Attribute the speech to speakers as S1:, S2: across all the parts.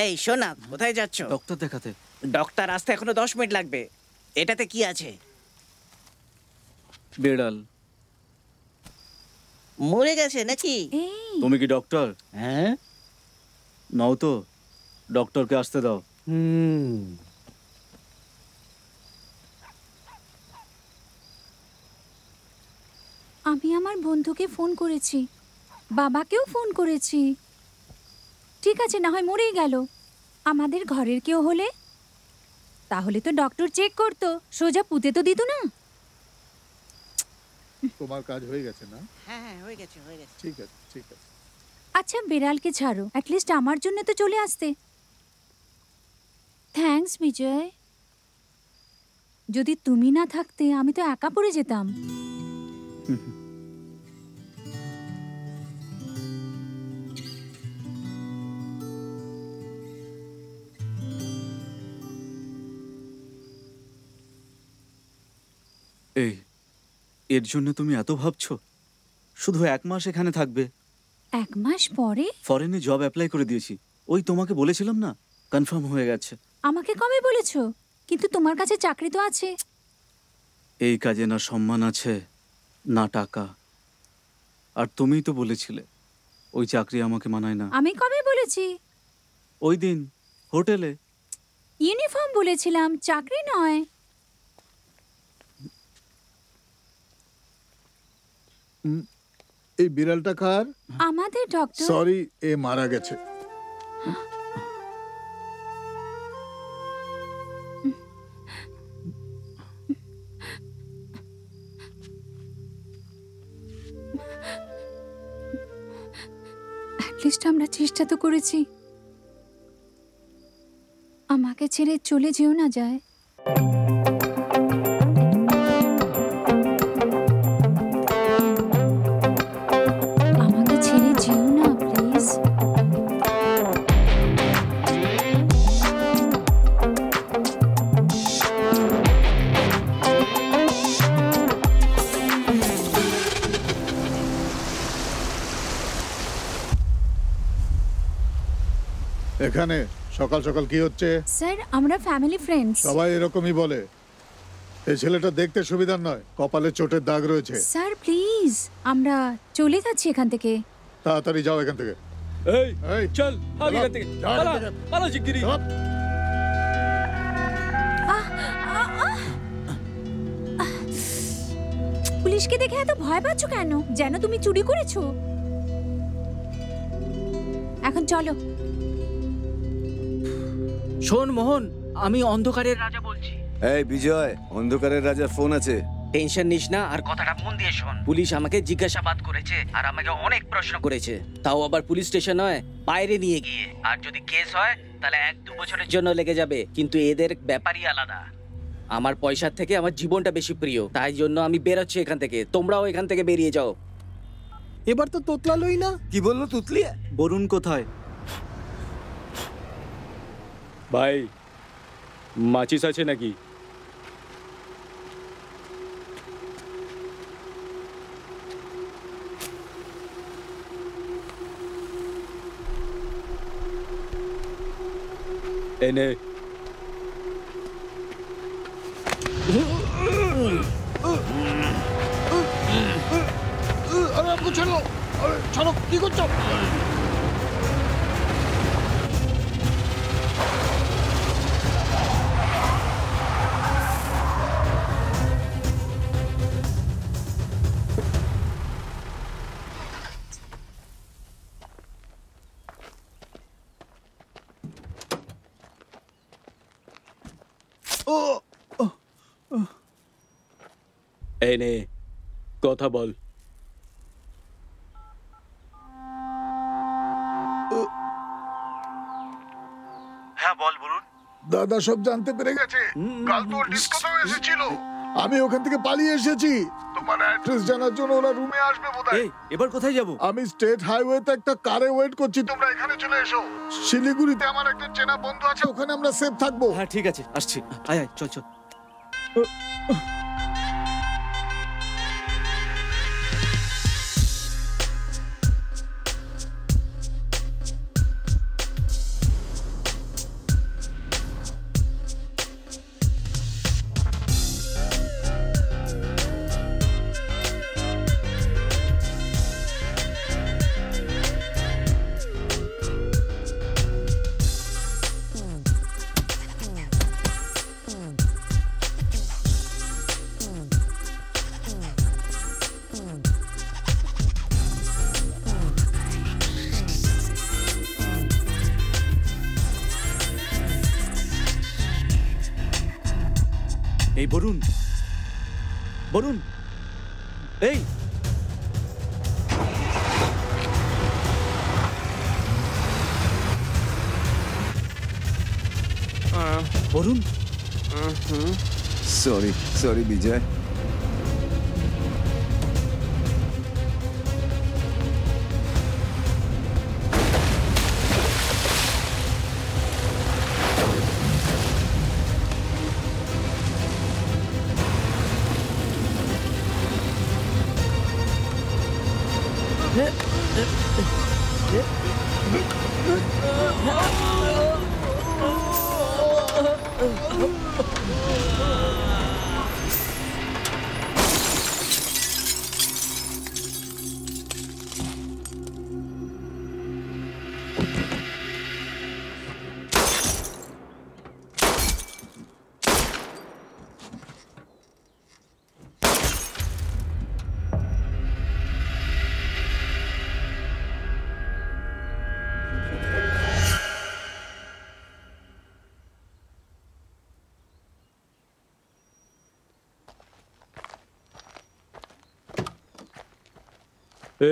S1: এই শোনা, কোথায় যাচ্ছ?
S2: ডক্টর দেখাতে।
S1: ডক্টর আসতে এখনো 10 মিনিট লাগবে। এটাতে কি আছে?
S2: বেড়াল
S1: মরে গেছে নাকি?
S2: তুমি কি ডক্টর?
S1: হ্যাঁ।
S2: নাও তো, ডক্টরকে আসতে দাও।
S3: আমি আমার বন্ধুকে ফোন করেছি, বাবাকেও ফোন করেছি। ঠিক আছে, না হয় মরেই গেল। আমাদের ঘরের কেউ হলে তাহলে তো ডক্টর চেক করতো, সোজা পুঁতে তো দিত না।
S4: তোমার কাজ হয়ে গেছে না?
S1: হ্যাঁ হয়ে গেছে, হয়ে গেছে।
S4: ঠিক আছে, ঠিক আছে।
S3: আচ্ছা বেড়ালকে ছাড়ো, অ্যাটলিস্ট আমার জন্য তো চলে আসতে। থ্যাঙ্কস বিজয়। যদি তুমি না থাকতে আমি তো একা পড়ে যেতাম।
S2: এই, এর জন্য তুমি এত ভাবছো? শুধু 1 মাস এখানে থাকবে।
S3: 1 মাস পরে?
S2: ফরেনে জব অ্যাপ্লাই করে দিয়েছি। ওই তোমাকে বলেছিলাম না, কনফার্ম হয়ে গেছে।
S3: আমাকে কবে বলেছো? কিন্তু তোমার কাছে চাকরি তো আছে।
S2: এই কাজে না সম্মান আছে না টাকা। আর তুমিই তো বলেছিলে ওই চাকরি আমাকে মানায় না।
S3: আমি কবে বলেছি?
S2: ওই দিন হোটেলে।
S3: ইউনিফর্ম বলেছিলাম, চাকরি নয়।
S4: এই বিড়ালটা কার?
S3: আমাদের ডক্টর।
S4: সরি, এ মারা গেছে।
S3: অ্যাটলিস্ট আমরা চেষ্টা তো করেছি। আমাকে ছেড়ে চলে যেও না যায়। আমাকে ছেড়ে যেও না প্লিজ।
S4: এখানে সকাল সকাল কি হচ্ছে?
S3: স্যার আমরা ফ্যামিলি ফ্রেন্ডস।
S4: সবাই এরকমই বলে। এই ছেলেটা দেখতে সুবিধার নয়, কপালে চোটের দাগ রয়েছে।
S3: স্যার প্লিজ, আমরা চলে যাচ্ছি এখান থেকে।
S4: তাড়াতাড়ি যাও এখান থেকে।
S2: এই চল আগে এখান থেকে, পালা শিগগিরই।
S3: পুলিশকে দেখে এত ভয় পাচ্ছ কেন? যেন তুমি চুরি করেছো। এখন চলো।
S1: শোন মোহন, আমি অন্ধকারের রাজা বলছি।
S5: এই বিজয়, অন্ধকারের রাজার ফোন আছে।
S1: টেনশন নিস না, আর কথাটা মন দিয়ে শোন। পুলিশ আমাকে জিজ্ঞাসাবাদ করেছে আর আমাকে অনেক প্রশ্ন করেছে, তাও আবার পুলিশ স্টেশন নয়, বাইরে নিয়ে গিয়ে। আর যদি কেস হয় তাহলে 1-2 বছরের জন্য লেগে যাবে, কিন্তু এদের ব্যাপারই আলাদা। আমার পয়সার থেকে আমার জীবনটা বেশি প্রিয়, তাই জন্য আমি বেরোচ্ছি এখান থেকে। তোমরাও এখান থেকে বেরিয়ে যাও।
S6: এবার তো তোতলালোই না।
S5: কি বললো তুতলি?
S2: বরুণ কোথায়?
S7: ভাই মাচিস আছে নাকি? এনে
S4: আরে আপনি ছাড়ো, আরে ছাড়ো, কি করছো?
S7: এনে কথা বল।
S2: হ্যাঁ বল বরুণ।
S4: দাদা সব জানতে পেরে গেছে। কাল তো ডিস্কোতেও এসেছিল। আমি ওখান থেকে পালিয়ে এসেছি। তোমার অ্যাড্রেস জানার জন্য ওরা রুমে আসবে বোধহয়।
S2: এই এবার কোথায় যাব?
S4: আমি স্টেট হাইওয়েতে একটা কারে ওয়েট করছি, তোমরা এখানে চলে এসো। শিলিগুড়িতে আমার একটা চেনা বন্ধু আছে, ওখানে আমরা সেফ থাকবো।
S2: হ্যাঁ ঠিক আছে, আসছি। আয় আয়, চল চল। এই বরুণ, বরুণ, এই বরুণ।
S5: সরি সরি বিজয়।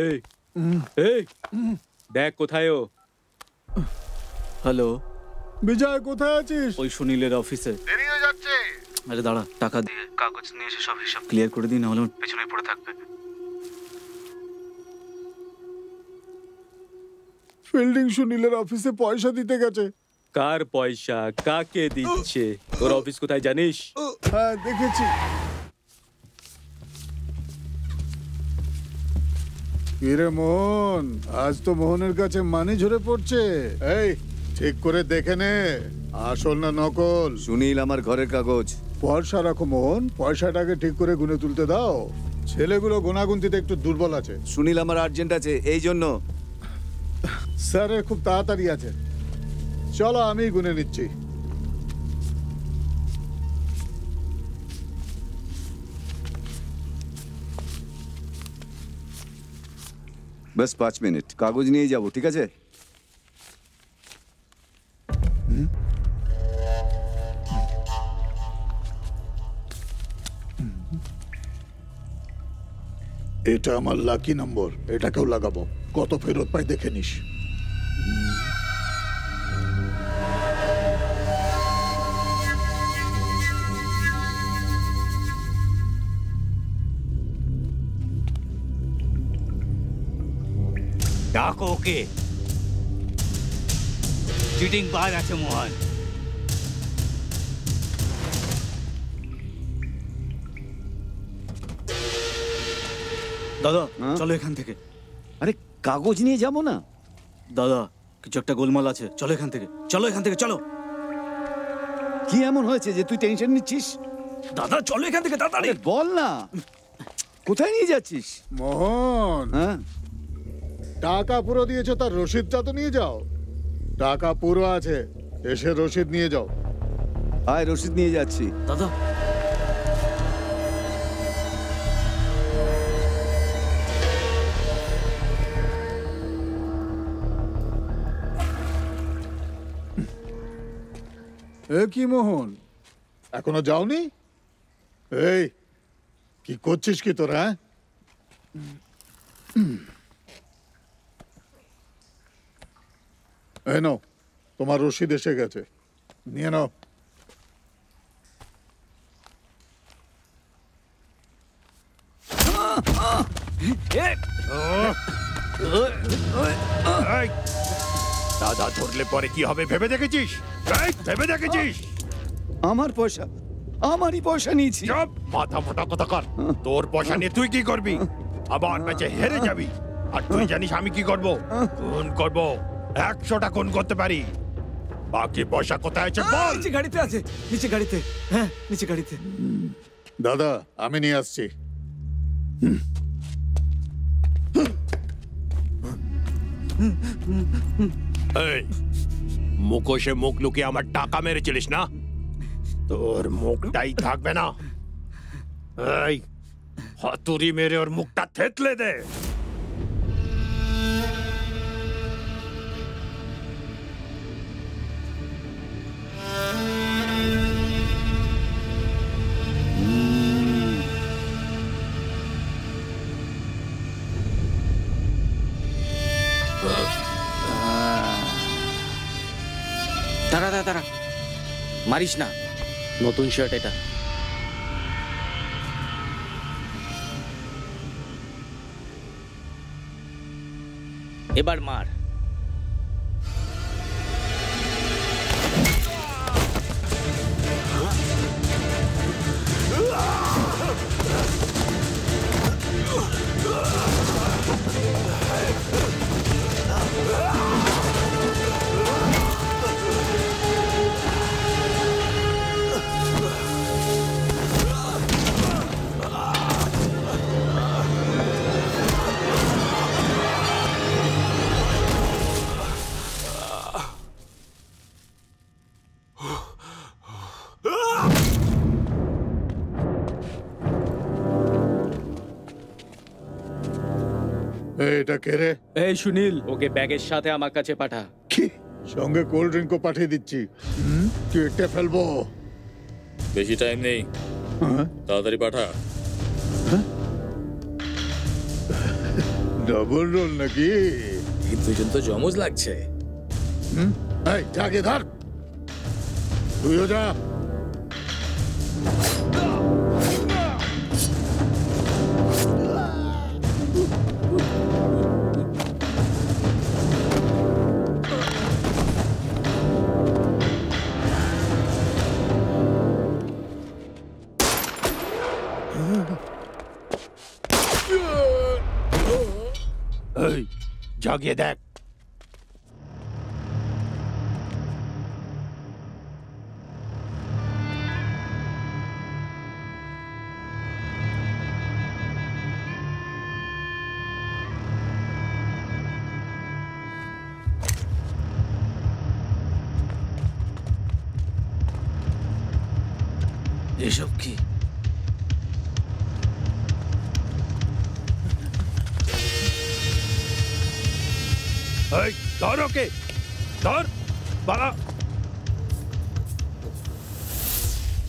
S7: এই এই দেখ কোথায় ও।
S2: হ্যালো,
S4: বিজয় কোথায় আছিস?
S2: ওই সুনীলের অফিসে।
S4: দেরি হয়ে যাচ্ছে।
S2: আরে দাঁড়া, টাকা দিয়ে কাগজ নিয়ে এসে সব হিসাব ক্লিয়ার করে দিই, না হলে পেছনে পড়ে থাকবে।
S4: ফিল্ডিং সুনীলের অফিসে পয়সা দিতে গেছে।
S7: কার পয়সা কাকে দিচ্ছে? ওর অফিস কোথায় জানিস?
S4: হ্যাঁ দেখেছি। কিরে মোহন, আজ তো মোহনের কাছে মানি ঝরে পড়ছে। এই ঠিক করে দেখে নে, আসল না নকল।
S5: সুনীল আমার ঘরের কাগজ।
S4: পয়সা রাখো মোহন, পয়সাটাকে ঠিক করে গুনে তুলতে দাও। ছেলেগুলো গোনাগুনতিতে একটু দুর্বল আছে।
S5: সুনীল আমার আর্জেন্ট আছে, এই জন্য।
S4: স্যারের খুব তাড়াতাড়ি আছে, চলো আমি গুনে নিচ্ছি।
S5: বাস 5 মিনিট, কাগজ নিয়ে যাব, ঠিক আছে?
S4: এটা আমার লাকি নম্বর, এটাকেও লাগাবো। কত ফেরত পাই দেখে নিস।
S8: ডাকো ওকে, চিটিং বাজ আছে মোহন।
S2: দাদা
S5: হ্যাঁ?
S2: চলো এখান থেকে।
S5: আরে কাগজ নিয়ে যাব না?
S2: দাদা কিছু একটা গোলমাল আছে, চলো এখান থেকে, চলো এখান থেকে, চলো।
S5: কি এমন হয়েছে যে তুই টেনশন নিচ্ছিস?
S2: দাদা চলো এখান থেকে তাড়াতাড়ি।
S5: আরে বল না, কোথায় নিয়ে যাচ্ছিস?
S4: মোহন,
S5: হ্যাঁ,
S4: টাকা পুরো দিয়েছো, তার রসিদটা তো নিয়ে যাও। টাকা পুরো আছে, এসে রসিদ নিয়ে যাও।
S5: আয় রসিদ নিয়ে যাচ্ছি।
S2: দাদা
S4: এ কি মোহন, এখনো যাওনি? এই কি করছিস কি তোরা? হ্যাঁ? এই নাও, তোমার রসিদ এসে গেছে, নিয়ে নাও।
S9: দাদা ধরলে পরে কি হবে ভেবে দেখেছিস? ভেবে দেখেছিস?
S5: আমার পয়সা, আমারই পয়সা নিয়েছি।
S9: চুপ, মাথা মোটা কথা কর। তোর পয়সা নিয়ে তুই কি করবি? আবার ম্যাচে হেরে যাবি। আর তুই জানিস আমি কি করব? খুন করব, 100টা খুন করতে পারি। বাকি পয়সা কোথায় আছে বল।
S2: নিচে গাড়িতে আছে, নিচে গাড়িতে। হ্যাঁ নিচে গাড়িতে।
S4: দাদা আমি নিয়ে আসছি।
S9: এই মুখোশে মুখ লুকিয়ে আমার টাকা মেরেছিলিস না? তোর মুখটাই থাকবে না। এই হাতুড়ি মেরে ওর মুখটা থেতলে দে।
S1: দাঁড়া দাঁড়া দাঁড়া, মারিস না, নতুন শার্ট এটা। এবার মার।
S4: এটা কে রে?
S7: এই সুনীল,
S1: ওকে ব্যাগের সাথে আমার কাছে পাঠা।
S4: কি সঙ্গে কোল্ড ড্রিঙ্কও পাঠিয়ে দিচ্ছি। কেটে ফেলবো।
S10: বেশি টাইম নেই, তাড়াতাড়ি পাঠা।
S4: ডবল রোল নাকি?
S10: দুজন তো জমজ লাগছে।
S4: এই যাকে ধর, তুইও যা।
S9: এই জাগিয়ে দেখ।
S1: এসব কি?
S9: এই ধর ওকে, ধর বাড়া।